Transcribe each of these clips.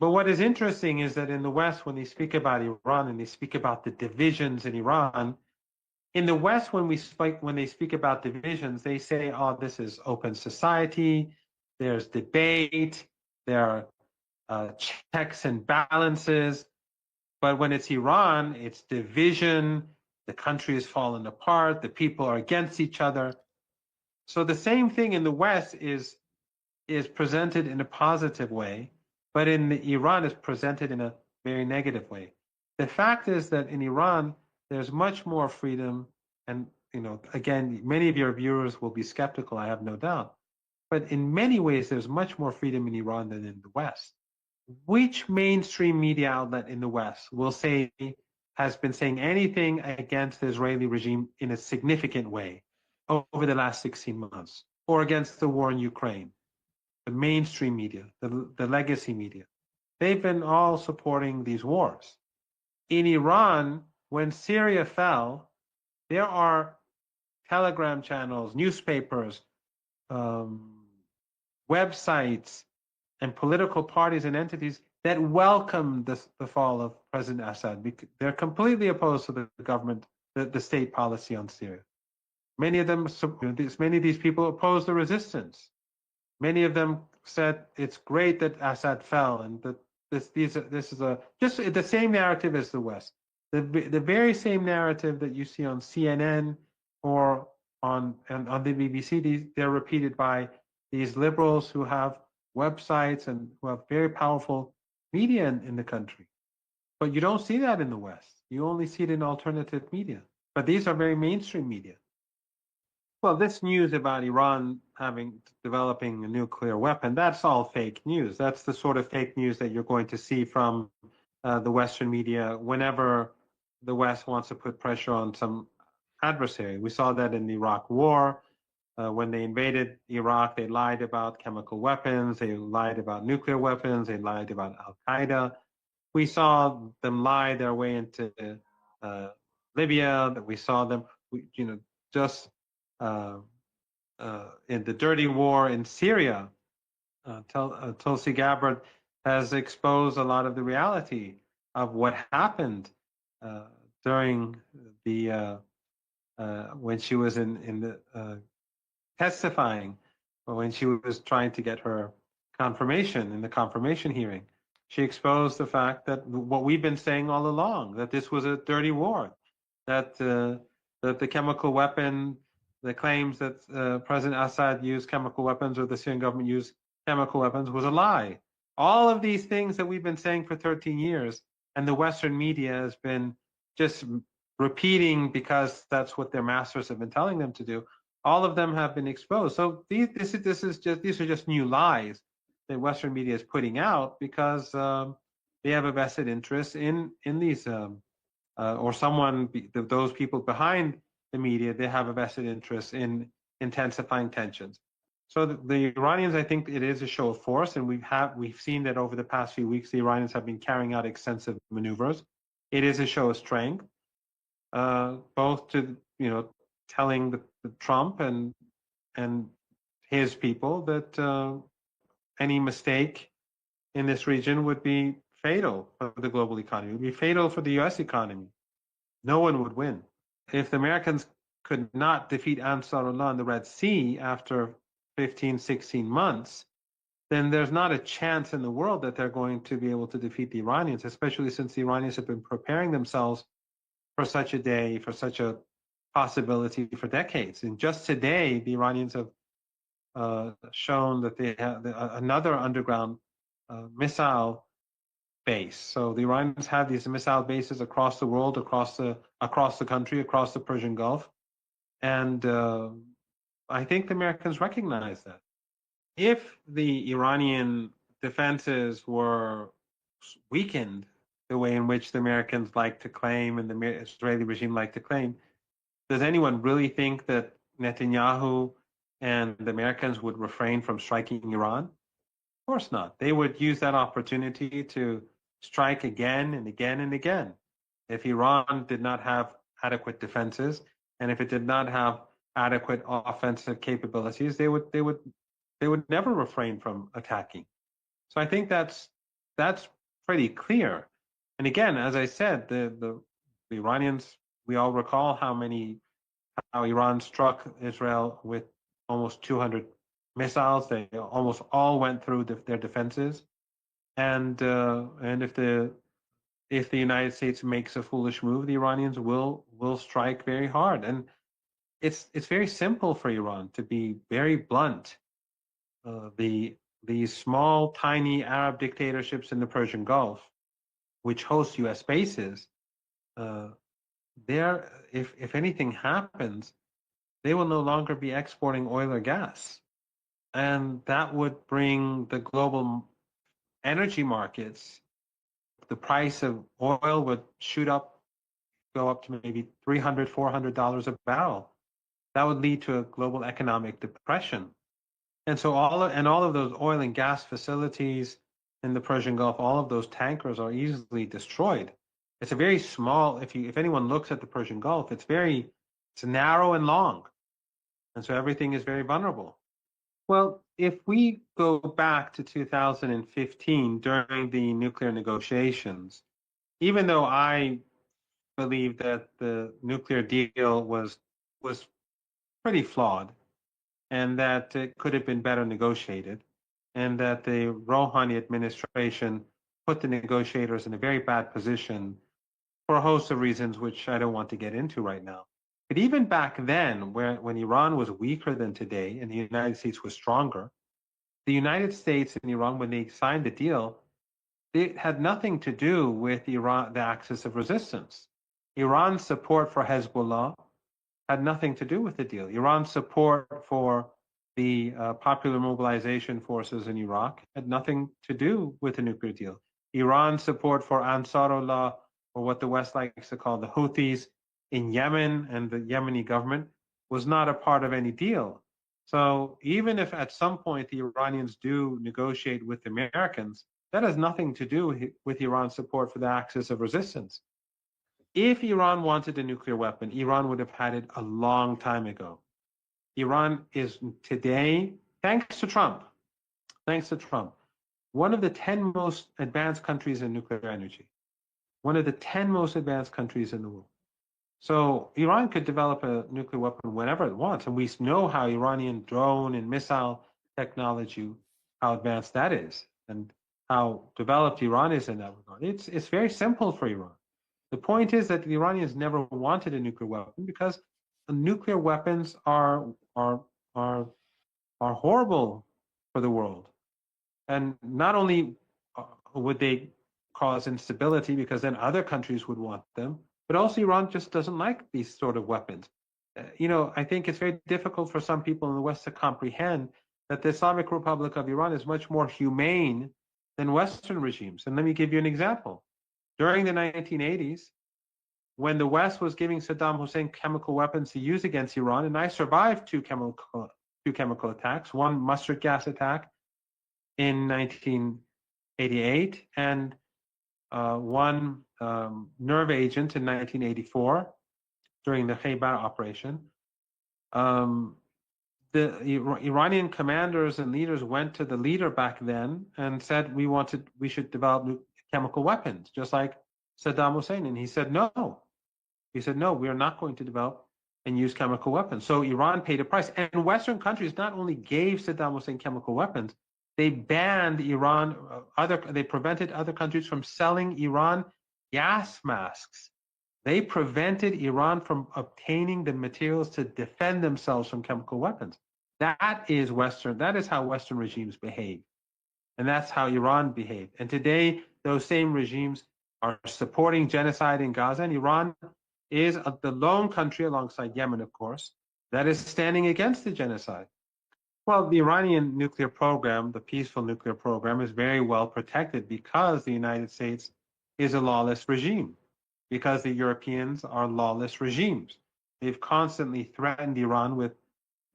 But what is interesting is that in the West, when they speak about Iran and they speak about the divisions in Iran, in the West, when they speak about divisions, they say, "Oh, this is open society. There's debate. There are checks and balances." But when it's Iran, it's division. The country is falling apart. The people are against each other. So the same thing in the West is presented in a positive way, but in Iran is presented in a very negative way. The fact is that in Iran, there's much more freedom, and again, many of your viewers will be skeptical, I have no doubt. But in many ways, there's much more freedom in Iran than in the West. Which mainstream media outlet in the West has been saying anything against the Israeli regime in a significant way over the last 16 months, or against the war in Ukraine? The mainstream media, the legacy media, they've been all supporting these wars. In Iran, when Syria fell, there are telegram channels, newspapers, websites, and political parties and entities that welcome the fall of President Assad. They're completely opposed to the government, the state policy on Syria. Many of these people oppose the resistance. Many of them said it's great that Assad fell, and that this is just the same narrative as the West. The very same narrative that you see on CNN or on the BBC. They're repeated by these liberals who have websites and who have very powerful media in the country. But you don't see that in the West. You only see it in alternative media. But these are very mainstream media. Well, this news about Iran developing a nuclear weapon, that's all fake news. That's the sort of fake news that you're going to see from the Western media whenever the West wants to put pressure on some adversary. We saw that in the Iraq War. When they invaded Iraq, they lied about chemical weapons, they lied about nuclear weapons, they lied about Al-Qaeda. We saw them lie their way into Libya, that we saw them, just in the dirty war in Syria. Tulsi Gabbard has exposed a lot of the reality of what happened during the when she was in the testifying, or when she was trying to get her confirmation in the confirmation hearing. She exposed the fact that what we've been saying all along, that this was a dirty war, that the chemical weapon, the claims that President Assad used chemical weapons or the Syrian government used chemical weapons was a lie. All of these things that we've been saying for 13 years, and the Western media has been just repeating because that's what their masters have been telling them to do. All of them have been exposed. So these are just new lies that Western media is putting out because they have a vested interest in these, or those people behind the media, they have a vested interest in intensifying tensions. So the Iranians, I think it is a show of force, and we've seen that over the past few weeks, the Iranians have been carrying out extensive maneuvers. It is a show of strength, both to telling the Trump and his people that any mistake in this region would be fatal for the global economy. It would be fatal for the U.S. economy. No one would win. If the Americans could not defeat Ansarullah in the Red Sea after 15, 16 months, then there's not a chance in the world that they're going to be able to defeat the Iranians, especially since the Iranians have been preparing themselves for such a day, for such a possibility for decades. And just today, the Iranians have shown that they have another underground missile base. So the Iranians have these missile bases across the world, across the country, across the Persian Gulf. And I think the Americans recognize that. If the Iranian defenses were weakened the way in which the Americans like to claim and the Israeli regime like to claim, does anyone really think that Netanyahu and the Americans would refrain from striking Iran? Of course not. They would use that opportunity to strike again and again and again. If Iran did not have adequate defenses, and if it did not have adequate offensive capabilities, they would never refrain from attacking. So I think that's that's pretty clear. And again, as I said, the Iranians, we all recall how Iran struck Israel with almost 200 missiles. They almost all went through their defenses. And if the United States makes a foolish move, the Iranians will strike very hard. And it's very simple for Iran, to be very blunt. These small, tiny Arab dictatorships in the Persian Gulf, which host U.S. bases, uh, if anything happens, they will no longer be exporting oil or gas, and that would bring the global energy markets. The price of oil would go up to maybe $300-$400 a barrel. That would lead to a global economic depression. And so all of those oil and gas facilities in the Persian Gulf, all of those tankers are easily destroyed. It's a very small. If anyone looks at the Persian Gulf, it's narrow and long, and so everything is very vulnerable. Well, if we go back to 2015 during the nuclear negotiations, even though I believe that the nuclear deal was pretty flawed, and that it could have been better negotiated, and that the Rouhani administration put the negotiators in a very bad position for a host of reasons which I don't want to get into right now. But even back then, when Iran was weaker than today and the United States was stronger, the United States and Iran, when they signed the deal, it had nothing to do with Iran, the axis of resistance. Iran's support for Hezbollah had nothing to do with the deal. Iran's support for the Popular Mobilization Forces in Iraq had nothing to do with the nuclear deal. Iran's support for Ansarullah, or what the West likes to call the Houthis in Yemen and the Yemeni government, was not a part of any deal. So even if at some point the Iranians do negotiate with the Americans, that has nothing to do with Iran's support for the axis of resistance. If Iran wanted a nuclear weapon, Iran would have had it a long time ago. Iran is today, thanks to Trump, one of the 10 most advanced countries in nuclear energy, one of the 10 most advanced countries in the world. So Iran could develop a nuclear weapon whenever it wants. And we know how Iranian drone and missile technology, how advanced that is, and how developed Iran is in that regard. It's very simple for Iran. The point is that the Iranians never wanted a nuclear weapon because the nuclear weapons are horrible for the world. And not only would they cause instability because then other countries would want them, but also Iran just doesn't like these sort of weapons. I think it's very difficult for some people in the West to comprehend that the Islamic Republic of Iran is much more humane than Western regimes. And let me give you an example. During the 1980s, when the West was giving Saddam Hussein chemical weapons to use against Iran, and I survived two chemical attacks, one mustard gas attack in 1988 and one nerve agent in 1984 during the Khaybar operation. The Iranian commanders and leaders went to the leader back then and said we should develop chemical weapons, just like Saddam Hussein. And he said no. He said no, we are not going to develop and use chemical weapons. So Iran paid a price. And Western countries not only gave Saddam Hussein chemical weapons, they banned Iran, they prevented other countries from selling Iran gas masks. They prevented Iran from obtaining the materials to defend themselves from chemical weapons. That is how Western regimes behave. And that's how Iran behaved. And today, those same regimes are supporting genocide in Gaza, and Iran is the lone country, alongside Yemen, of course, that is standing against the genocide. Well, the Iranian nuclear program, the peaceful nuclear program, is very well protected because the United States is a lawless regime, because the Europeans are lawless regimes. They've constantly threatened Iran with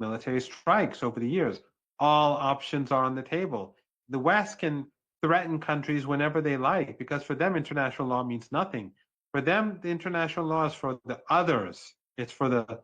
military strikes over the years. All options are on the table. The West can threaten countries whenever they like, because for them, international law means nothing. For them, the international law is for the others. It's for the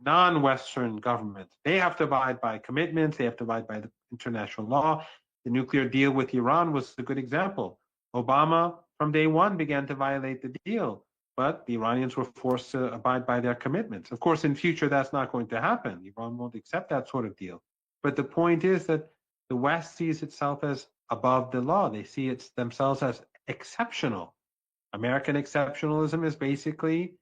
non-Western governments. They have to abide by commitments. They have to abide by the international law. The nuclear deal with Iran was a good example. Obama, from day one, began to violate the deal, but the Iranians were forced to abide by their commitments. Of course, in future, that's not going to happen. Iran won't accept that sort of deal. But the point is that the West sees itself as above the law. They see themselves as exceptional. American exceptionalism is basically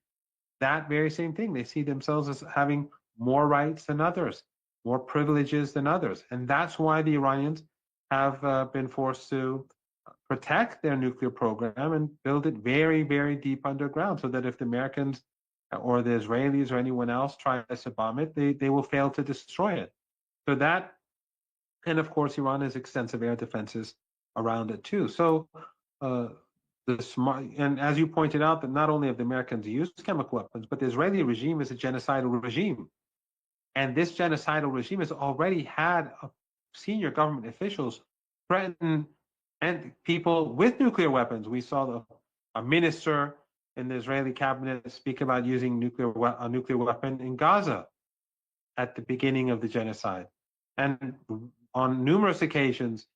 that very same thing. They see themselves as having more rights than others, more privileges than others. And that's why the Iranians have been forced to protect their nuclear program and build it very, very deep underground so that if the Americans or the Israelis or anyone else tries to bomb it, they will fail to destroy it. So that, and of course, Iran has extensive air defenses around it too. So uh, the smart, and as you pointed out, that not only have the Americans used chemical weapons, but the Israeli regime is a genocidal regime. And this genocidal regime has already had senior government officials threaten and people with nuclear weapons. We saw a minister in the Israeli cabinet speak about using a nuclear weapon in Gaza at the beginning of the genocide. And on numerous occasions,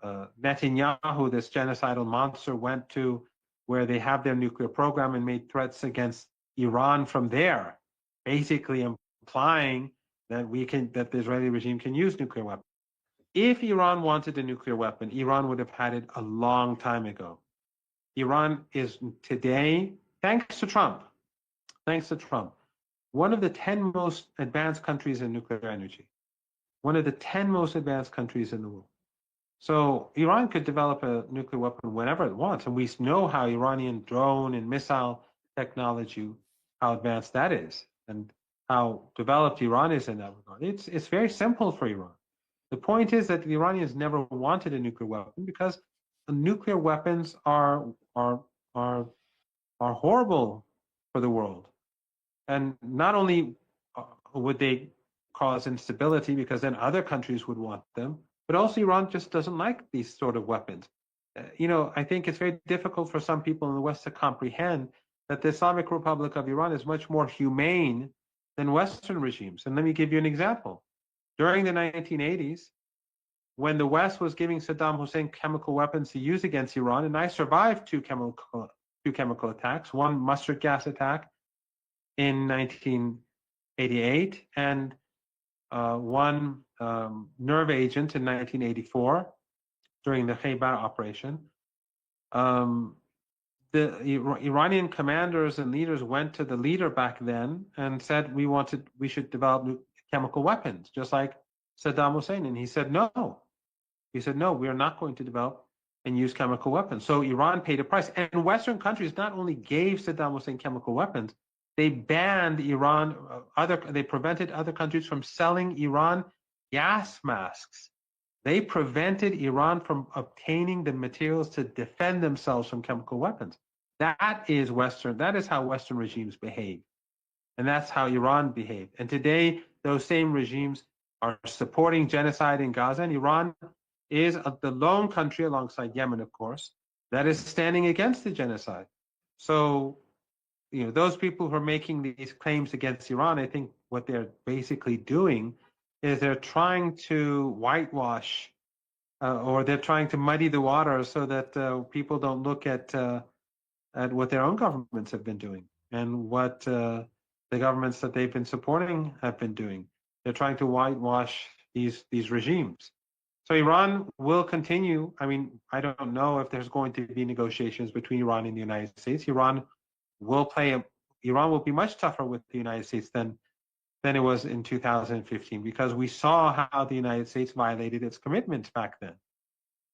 Netanyahu, this genocidal monster, went to where they have their nuclear program and made threats against Iran from there, basically implying that the Israeli regime can use nuclear weapons. If Iran wanted a nuclear weapon, Iran would have had it a long time ago. Iran is today, thanks to Trump, one of the 10 most advanced countries in nuclear energy, one of the 10 most advanced countries in the world. So Iran could develop a nuclear weapon whenever it wants, and we know how Iranian drone and missile technology, how advanced that is, and how developed Iran is in that regard. It's very simple for Iran. The point is that the Iranians never wanted a nuclear weapon because nuclear weapons are are horrible for the world, and not only would they cause instability because then other countries would want them, but also Iran just doesn't like these sort of weapons. I think it's very difficult for some people in the West to comprehend that the Islamic Republic of Iran is much more humane than Western regimes. And let me give you an example. During the 1980s, when the West was giving Saddam Hussein chemical weapons to use against Iran, and I survived two chemical attacks, one mustard gas attack in 1988 and one nerve agent in 1984 during the Khaybar operation. The Iranian commanders and leaders went to the leader back then and said we should develop chemical weapons, just like Saddam Hussein. And he said no. He said no, we are not going to develop and use chemical weapons. So Iran paid a price. And Western countries not only gave Saddam Hussein chemical weapons, they banned Iran, they prevented other countries from selling Iran gas masks. They prevented Iran from obtaining the materials to defend themselves from chemical weapons. That is how Western regimes behave. And that's how Iran behaved. And today, those same regimes are supporting genocide in Gaza, and Iran is the lone country, alongside Yemen, of course, that is standing against the genocide. So, those people who are making these claims against Iran, I think what they're basically doing is they're trying to whitewash or they're trying to muddy the water so that people don't look at what their own governments have been doing and what the governments that they've been supporting have been doing. They're trying to whitewash these regimes. So Iran will continue. I mean, I don't know if there's going to be negotiations between Iran and the United States. Iran will be much tougher with the United States than it was in 2015 because we saw how the United States violated its commitments back then.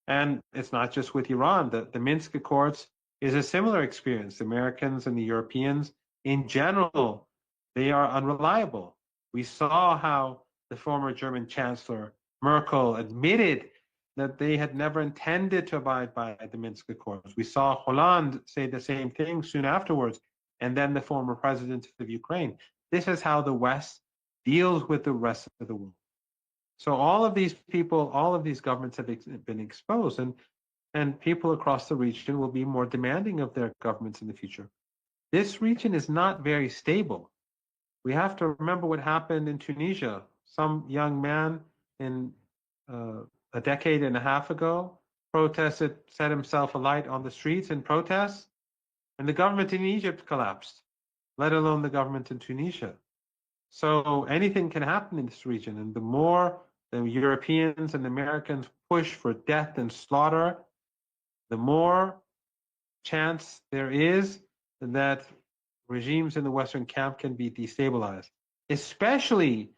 And it's not just with Iran. The Minsk Accords is a similar experience. The Americans and the Europeans in general, they are unreliable. We saw how the former German Chancellor Merkel admitted that they had never intended to abide by the Minsk Accords. We saw Hollande say the same thing soon afterwards, and then the former president of Ukraine. This is how the West deals with the rest of the world. So all of these people, all of these governments have been exposed, and people across the region will be more demanding of their governments in the future. This region is not very stable. We have to remember what happened in Tunisia. Some young man in a decade and a half ago protested, set himself alight on the streets in protest, and the government in Egypt collapsed, let alone the government in Tunisia. So anything can happen in this region, and the more the Europeans and Americans push for death and slaughter, the more chance there is that regimes in the Western camp can be destabilized, especially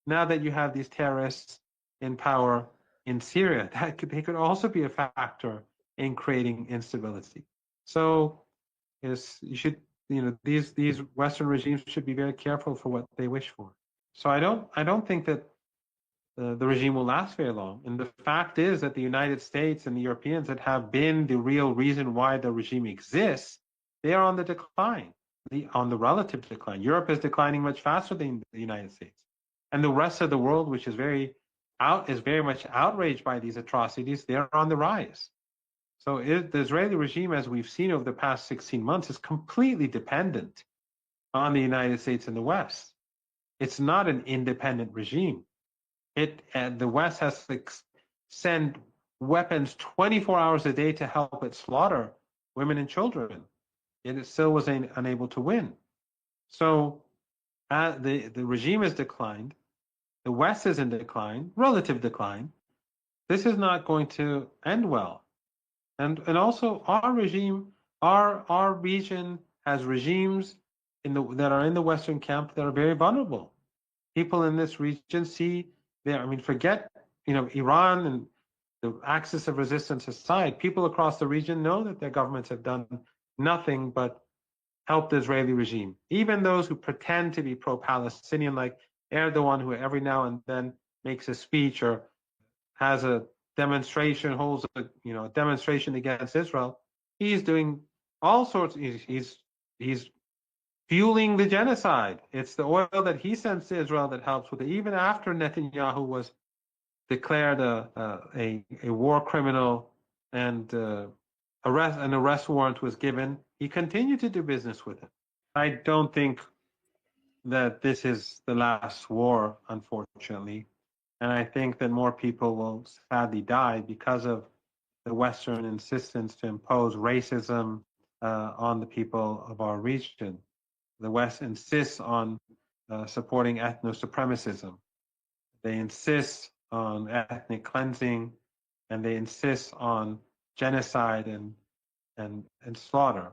now that you have these terrorists in power in Syria. They could also be a factor in creating instability. So you should, these Western regimes should be very careful for what they wish for. So I don't think that the regime will last very long. And the fact is that the United States and the Europeans that have been the real reason why the regime exists, they are on the decline, on the relative decline. Europe is declining much faster than the United States. And the rest of the world, which is very much outraged by these atrocities, they're on the rise. So the Israeli regime, as we've seen over the past 16 months, is completely dependent on the United States and the West. It's not an independent regime. The West has to send weapons 24 hours a day to help it slaughter women and children. Yet it still was unable to win. So the regime has declined. The West is in decline, relative decline. This is not going to end well. And also our regime, our region has regimes that are in the Western camp that are very vulnerable. People in this region see forget, Iran and the axis of resistance aside, people across the region know that their governments have done nothing but help the Israeli regime. Even those who pretend to be pro-Palestinian, like Erdogan, who every now and then makes a speech or has a demonstration, holds a demonstration against Israel, he's doing all sorts. He's fueling the genocide. It's the oil that he sends to Israel that helps with it. Even after Netanyahu was declared a war criminal and an arrest warrant was given, he continued to do business with it. I don't think that this is the last war, unfortunately. And I think that more people will sadly die because of the Western insistence to impose racism on the people of our region. The West insists on supporting ethno-supremacism. They insist on ethnic cleansing, and they insist on genocide and slaughter.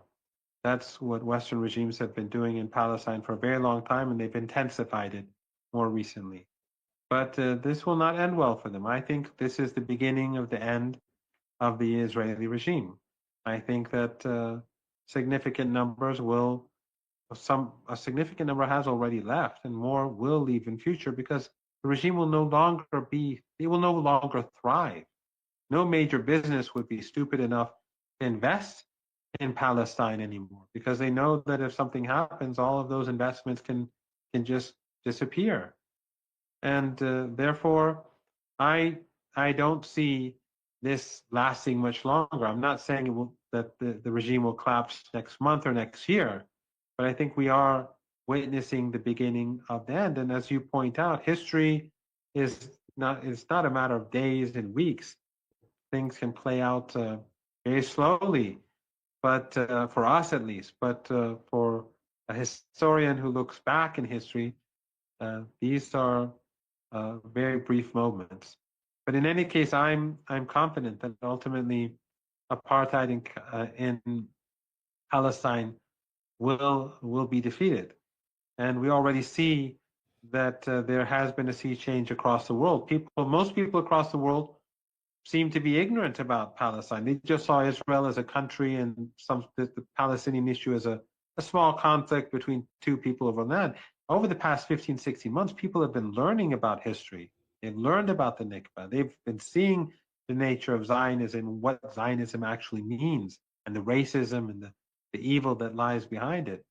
That's what Western regimes have been doing in Palestine for a very long time, and they've intensified it more recently. But this will not end well for them. I think this is the beginning of the end of the Israeli regime. I think that significant numbers will, a significant number has already left, and more will leave in future because the regime will no longer it will no longer thrive. No major business would be stupid enough to invest in Palestine anymore because they know that if something happens, all of those investments can just disappear. And therefore, I don't see this lasting much longer. I'm not saying that the regime will collapse next month or next year, but I think we are witnessing the beginning of the end. And as you point out, history is not a matter of days and weeks. Things can play out very slowly, but for us at least. But for a historian who looks back in history, these are very brief moments. But in any case, I'm confident that ultimately apartheid in Palestine will be defeated, and we already see that there has been a sea change across the world. Most people across the world seem to be ignorant about Palestine. They just saw Israel as a country and the Palestinian issue as a small conflict between two people over land. Over the past 15, 16 months, people have been learning about history. They've learned about the Nikba. They've been seeing the nature of Zionism, what Zionism actually means, and the racism and the evil that lies behind it.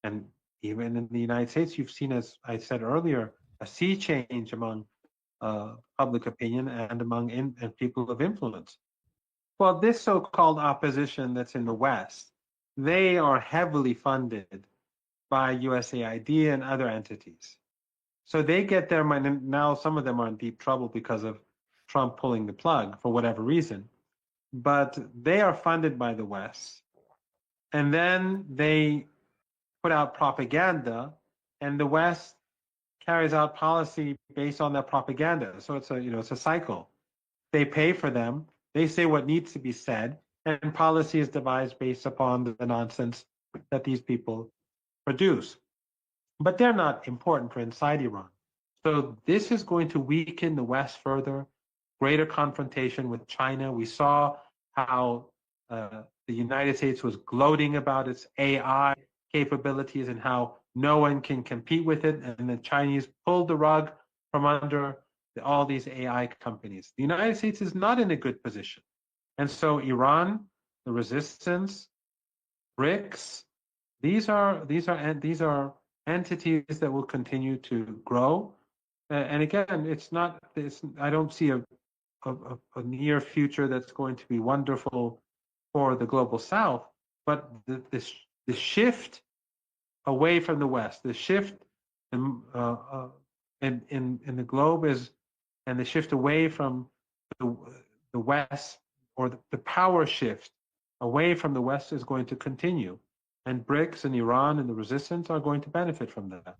And even in the United States, you've seen, as I said earlier, a sea change among public opinion and among and people of influence. Well, this so-called opposition that's in the West, they are heavily funded by USAID and other entities. So they get their money. Now some of them are in deep trouble because of Trump pulling the plug for whatever reason. but they are funded by the West. And then they put out propaganda, and the West carries out policy based on that propaganda. So it's a cycle. They pay for them. They say what needs to be said, and policy is devised based upon the nonsense that these people produce. But they're not important for inside Iran. So this is going to weaken the West further, greater confrontation with China. We saw how the United States was gloating about its AI capabilities and how no one can compete with it. And the Chinese pulled the rug from under all these AI companies. The United States is not in a good position. And so Iran, the resistance, BRICS, these are entities that will continue to grow. And again, I don't see a near future that's going to be wonderful for the global South, but the shift away from the West, the shift in, in the globe is, and the shift away from the, the West, or the power shift away from the West is going to continue. And BRICS and Iran and the resistance are going to benefit from that.